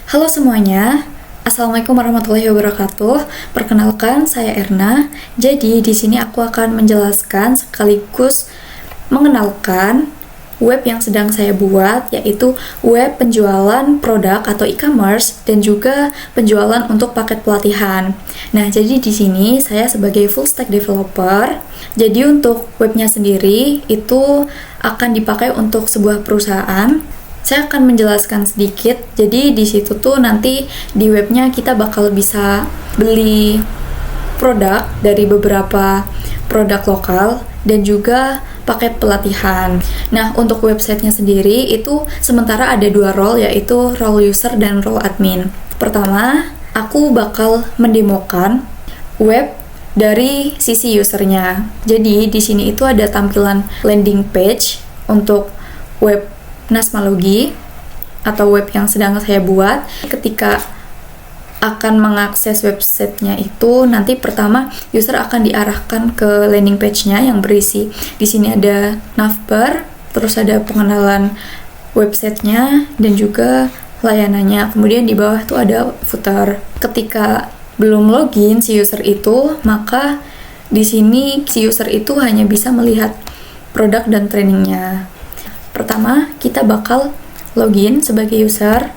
Halo semuanya, Assalamualaikum warahmatullahi wabarakatuh. Perkenalkan, saya Erna. Jadi di sini aku akan menjelaskan sekaligus mengenalkan web yang sedang saya buat, yaitu web penjualan produk atau e-commerce dan juga penjualan untuk paket pelatihan. Nah, jadi di sini saya sebagai full stack developer. Jadi untuk webnya sendiri itu akan dipakai untuk sebuah perusahaan. Saya akan menjelaskan sedikit. Jadi di situ tuh nanti di webnya kita bakal bisa beli produk dari beberapa produk lokal dan juga paket pelatihan. Nah, untuk websitenya sendiri itu sementara ada dua role, yaitu role user dan role admin. Pertama, aku bakal mendemokan web dari sisi usernya. Jadi di sini itu ada tampilan landing page untuk web Nasmalogi atau web yang sedang saya buat. Ketika akan mengakses websitenya itu, nanti pertama user akan diarahkan ke landing page-nya yang berisi di sini ada navbar, terus ada pengenalan websitenya dan juga layanannya. Kemudian di bawah tuh ada footer. Ketika belum login si user itu, maka di sini si user itu hanya bisa melihat produk dan trainingnya. Pertama, kita bakal login sebagai user.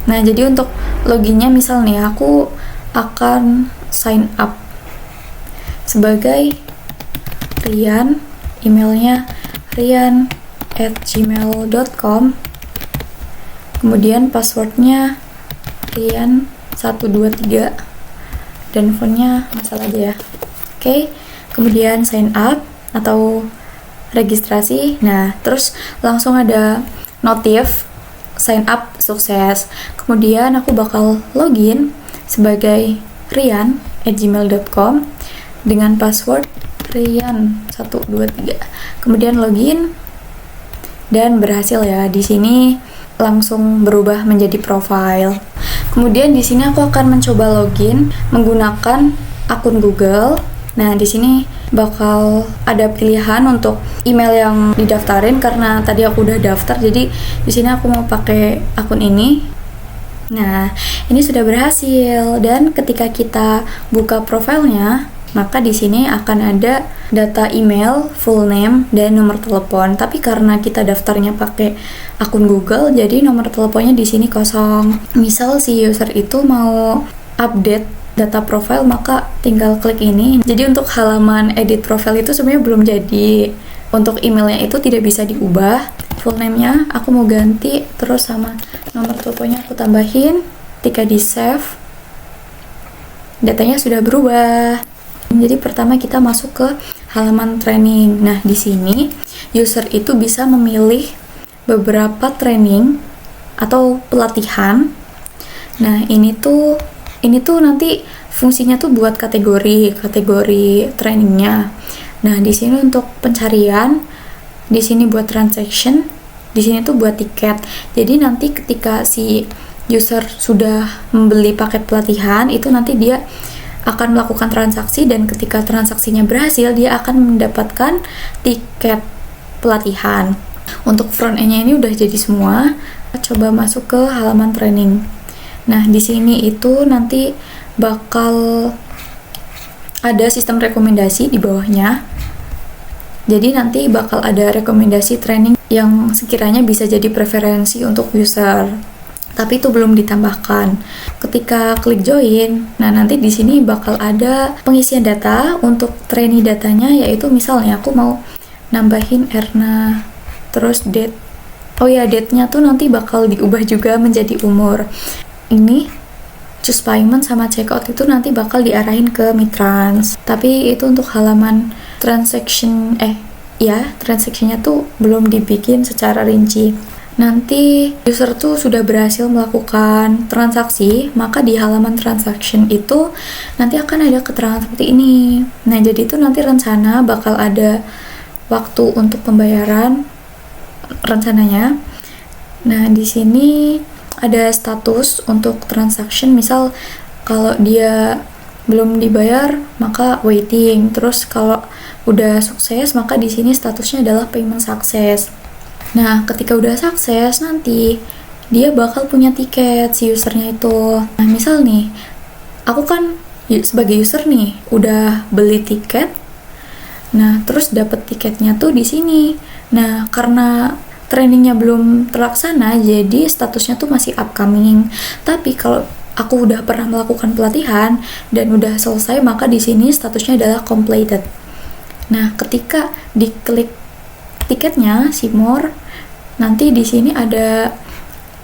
Nah, jadi untuk loginnya misal nih, aku akan sign up sebagai Rian, emailnya rian@gmail.com, kemudian passwordnya Rian123, dan phone-nya masalah aja ya. Oke, kemudian sign up atau registrasi. Nah, terus langsung ada notif sign up sukses. Kemudian aku bakal login sebagai rian@gmail.com dengan password rian123. Kemudian login dan berhasil ya. Di sini langsung berubah menjadi profile. Kemudian di sini aku akan mencoba login menggunakan akun Google. Nah, di sini bakal ada pilihan untuk email yang didaftarin karena tadi aku udah daftar. Jadi di sini aku mau pakai akun ini. Nah, ini sudah berhasil dan ketika kita buka profilnya, maka di sini akan ada data email, full name, dan nomor telepon. Tapi karena kita daftarnya pakai akun Google, jadi nomor teleponnya di sini kosong. Misal si user itu mau update data profile, maka tinggal klik ini. Jadi untuk halaman edit profile itu sebenarnya belum jadi. Untuk emailnya itu tidak bisa diubah. Full name-nya aku mau ganti, terus sama nomor teleponnya aku tambahin. Ketika di save, datanya sudah berubah. Jadi pertama kita masuk ke halaman training. Nah, di sini user itu bisa memilih beberapa training atau pelatihan. Nah, ini tuh nanti fungsinya tuh buat kategori trainingnya. Nah, di sini untuk pencarian, di sini buat transaction, di sini tuh buat tiket. Jadi nanti ketika si user sudah membeli paket pelatihan, itu nanti dia akan melakukan transaksi dan ketika transaksinya berhasil, dia akan mendapatkan tiket pelatihan. Untuk front end-nya ini udah jadi semua. Coba masuk ke halaman training. Nah, di sini itu nanti bakal ada sistem rekomendasi di bawahnya. Jadi nanti bakal ada rekomendasi training yang sekiranya bisa jadi preferensi untuk user. Tapi itu belum ditambahkan. Ketika klik join, nah nanti di sini bakal ada pengisian data untuk trainee datanya, yaitu misalnya aku mau nambahin Erna, terus date. Oh ya, date-nya tuh nanti bakal diubah juga menjadi umur. Ini choose payment sama checkout itu nanti bakal diarahin ke Mitrans. Tapi itu untuk halaman transaksinya tuh belum dibikin secara rinci. Nanti user tuh sudah berhasil melakukan transaksi, maka di halaman transaction itu nanti akan ada keterangan seperti ini. Nah, jadi itu nanti rencana bakal ada waktu untuk pembayaran rencananya. Nah, di sini ada status untuk transaction, misal kalau dia belum dibayar maka waiting, terus kalau udah sukses maka di sini statusnya adalah payment success. Nah, ketika udah sukses nanti dia bakal punya tiket si usernya itu. Nah, misal nih, aku kan sebagai user nih udah beli tiket. Nah, terus dapat tiketnya tuh di sini. Nah, karena trainingnya belum terlaksana, jadi statusnya tuh masih upcoming. Tapi kalau aku udah pernah melakukan pelatihan dan udah selesai, maka di sini statusnya adalah completed. Nah, ketika diklik tiketnya, see more, nanti di sini ada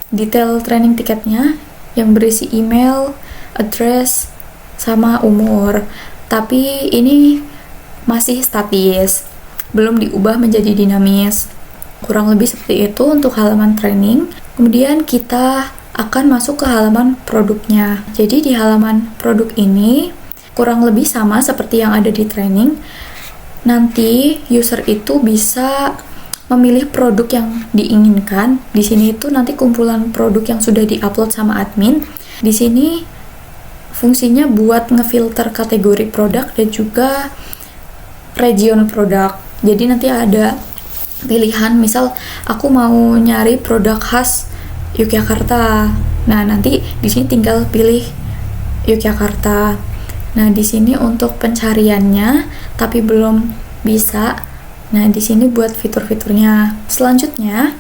detail training tiketnya yang berisi email, address, sama umur. Tapi ini masih statis, belum diubah menjadi dinamis. Kurang lebih seperti itu untuk halaman training. Kemudian kita akan masuk ke halaman produknya. Jadi di halaman produk ini kurang lebih sama seperti yang ada di training. Nanti user itu bisa memilih produk yang diinginkan. Di sini itu nanti kumpulan produk yang sudah diupload sama admin. Di sini fungsinya buat ngefilter kategori produk dan juga region produk. Jadi nanti ada pilihan, misal aku mau nyari produk khas Yogyakarta. Nah, nanti di sini tinggal pilih Yogyakarta. Nah, di sini untuk pencariannya tapi belum bisa. Nah, di sini buat fitur-fiturnya. Selanjutnya,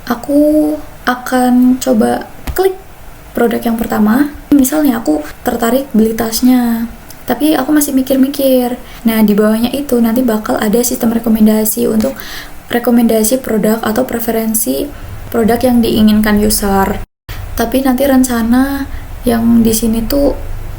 aku akan coba klik produk yang pertama. Misalnya aku tertarik beli tasnya, tapi aku masih mikir-mikir. Nah, di bawahnya itu nanti bakal ada sistem rekomendasi untuk rekomendasi produk atau preferensi produk yang diinginkan user. Tapi nanti rencana yang di sini tuh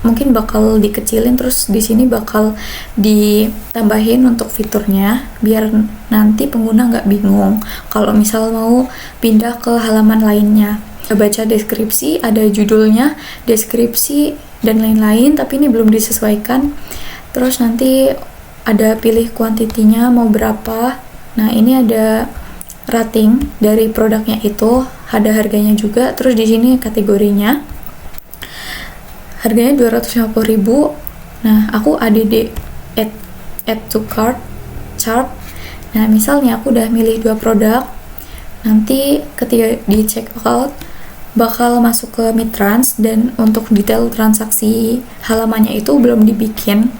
mungkin bakal dikecilin, terus di sini bakal ditambahin untuk fiturnya biar nanti pengguna nggak bingung kalau misal mau pindah ke halaman lainnya. Baca deskripsi, ada judulnya, deskripsi, dan lain-lain, tapi ini belum disesuaikan. Terus nanti ada pilih kuantitinya mau berapa. Nah, ini ada rating dari produknya itu, ada harganya juga. Terus di sini kategorinya. Harganya 250.000. Nah, aku add to cart chart. Nah, misalnya aku udah milih 2 produk. Nanti ketika di check out bakal masuk ke Midtrans, dan untuk detail transaksi halamannya itu belum dibikin.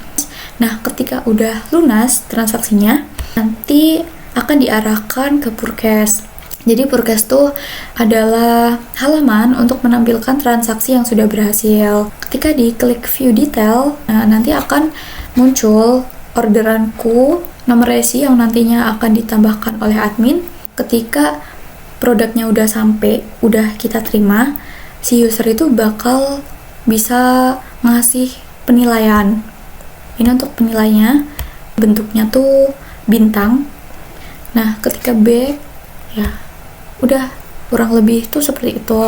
Nah, ketika udah lunas transaksinya, nanti akan diarahkan ke Purchase. Jadi Purchase tuh adalah halaman untuk menampilkan transaksi yang sudah berhasil. Ketika diklik view detail, nah, nanti akan muncul orderanku, nomor resi yang nantinya akan ditambahkan oleh admin. Ketika produknya udah sampai, udah kita terima, si user itu bakal bisa ngasih penilaian. Ini untuk penilaiannya, bentuknya tuh bintang. Nah, ketika back, ya udah kurang lebih tuh seperti itu.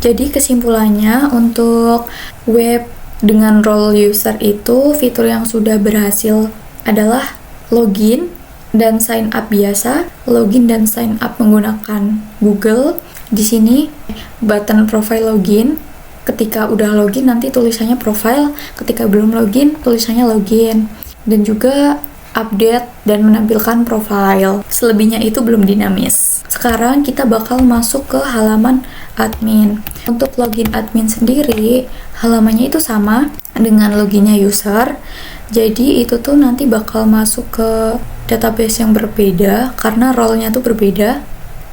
Jadi kesimpulannya, untuk web dengan role user itu fitur yang sudah berhasil adalah login dan sign up biasa, login dan sign up menggunakan Google. Di sini button profile login. Ketika udah login nanti tulisannya profile, ketika belum login tulisannya login. Dan juga update dan menampilkan profile. Selebihnya itu belum dinamis. Sekarang kita bakal masuk ke halaman admin. Untuk login admin sendiri, halamannya itu sama dengan loginnya user. Jadi itu tuh nanti bakal masuk ke database yang berbeda karena role-nya tuh berbeda.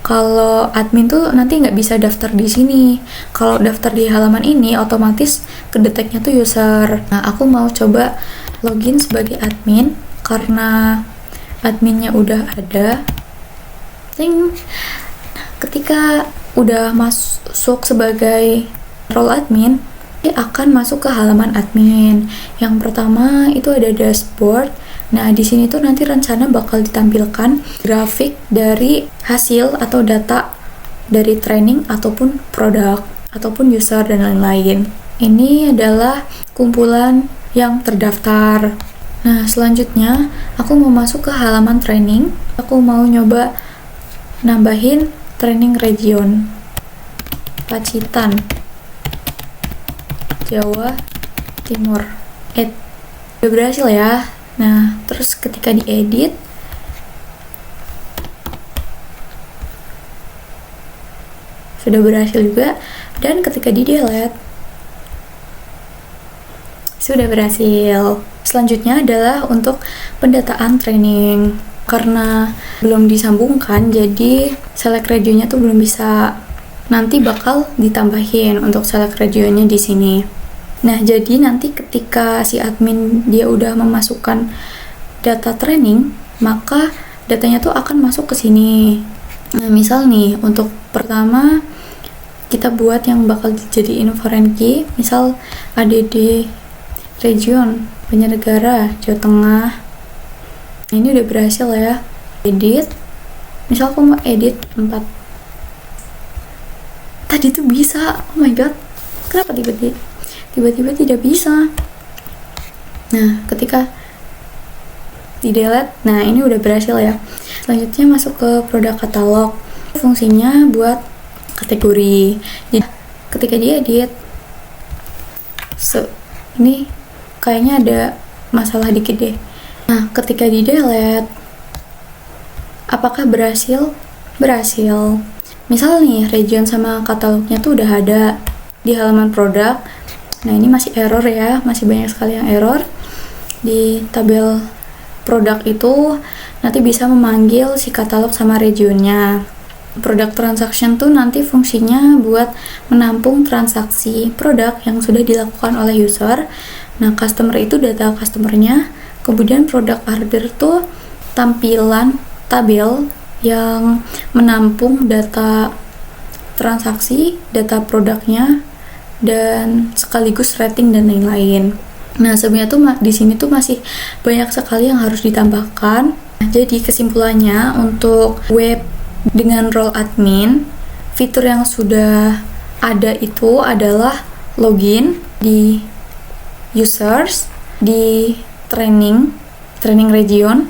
Kalau admin tuh nanti nggak bisa daftar di sini. Kalau daftar di halaman ini, otomatis kedeteknya tuh user. Nah, aku mau coba login sebagai admin karena adminnya udah ada. Ting. Ketika udah masuk sebagai role admin, akan masuk ke halaman admin. Yang pertama itu ada dashboard. Nah, di sini tuh nanti rencana bakal ditampilkan grafik dari hasil atau data dari training ataupun produk ataupun user dan lain-lain. Ini adalah kumpulan yang terdaftar. Nah, selanjutnya aku mau masuk ke halaman training. Aku mau nyoba nambahin training region Pacitan, Jawa Timur. Udah berhasil ya. Nah, terus ketika diedit, sudah berhasil juga, dan ketika di delete sudah berhasil. Selanjutnya adalah untuk pendataan training. Karena belum disambungkan, jadi select radionya tuh belum bisa. Nanti bakal ditambahin untuk select radionya di sini. Nah, jadi nanti ketika si admin dia udah memasukkan data training, maka datanya tuh akan masuk ke sini. Nah, misal nih, untuk pertama kita buat yang bakal dijadiin foreign key, misal ADD region Banjarnegara, Jawa Tengah. Ini udah berhasil ya. Edit, misal aku mau edit 4. Tadi tuh bisa, oh my god, kenapa tiba-tiba tidak bisa? Nah, ketika di delete, nah ini udah berhasil ya. Selanjutnya masuk ke produk katalog. Fungsinya buat kategori. Jadi ketika diedit, ini kayaknya ada masalah dikit deh. Nah, ketika di delete, apakah berhasil? Berhasil. Misal nih, region sama katalognya tuh udah ada di halaman produk. Nah, ini masih error ya, masih banyak sekali yang error. Di tabel produk itu nanti bisa memanggil si katalog sama regionnya. Product transaction tuh nanti fungsinya buat menampung transaksi produk yang sudah dilakukan oleh user. Nah, customer itu data customernya. Kemudian product order tuh tampilan tabel yang menampung data transaksi, data produknya, dan sekaligus rating dan lain-lain. Nah, sebenarnya tuh di sini tuh masih banyak sekali yang harus ditambahkan. Jadi kesimpulannya, untuk web dengan role admin, fitur yang sudah ada itu adalah login di users, di training region,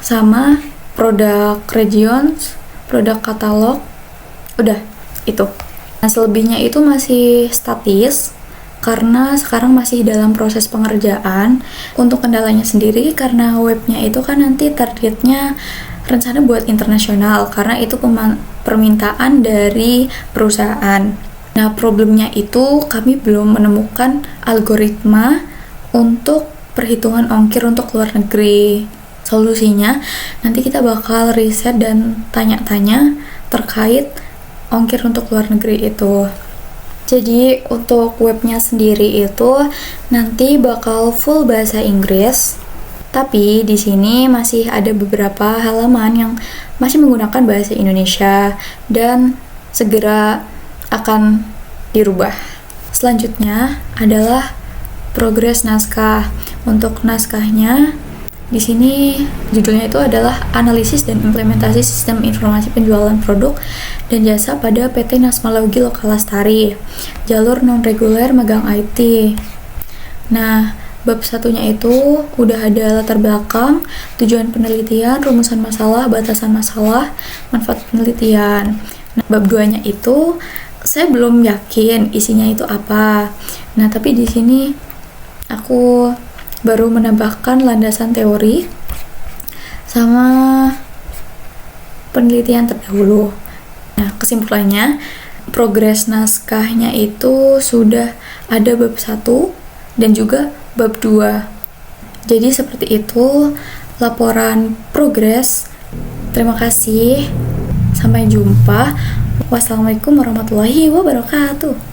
sama produk regions, produk katalog. Udah, itu. Nah, selebihnya itu masih statis karena sekarang masih dalam proses pengerjaan. Untuk kendalanya sendiri, karena webnya itu kan nanti targetnya rencana buat internasional, karena itu permintaan dari perusahaan. Nah, problemnya itu kami belum menemukan algoritma untuk perhitungan ongkir untuk luar negeri. Solusinya nanti kita bakal riset dan tanya-tanya terkait ongkir untuk luar negeri itu. Jadi untuk webnya sendiri itu nanti bakal full bahasa Inggris, tapi di sini masih ada beberapa halaman yang masih menggunakan bahasa Indonesia dan segera akan dirubah. Selanjutnya adalah progres naskah. Untuk naskahnya di sini judulnya itu adalah analisis dan implementasi sistem informasi penjualan produk dan jasa pada PT Nasmalogi Lokal Lestari, jalur non reguler megang IT. Nah, bab satunya itu udah ada latar belakang, tujuan penelitian, rumusan masalah, batasan masalah, manfaat penelitian. Nah, bab 2-nya itu saya belum yakin isinya itu apa. Nah, tapi di sini aku baru menambahkan landasan teori sama penelitian terdahulu. Nah, kesimpulannya, progres naskahnya itu sudah ada bab 1 dan juga bab 2. Jadi seperti itu laporan progres. Terima kasih. Sampai jumpa. Wassalamualaikum warahmatullahi wabarakatuh.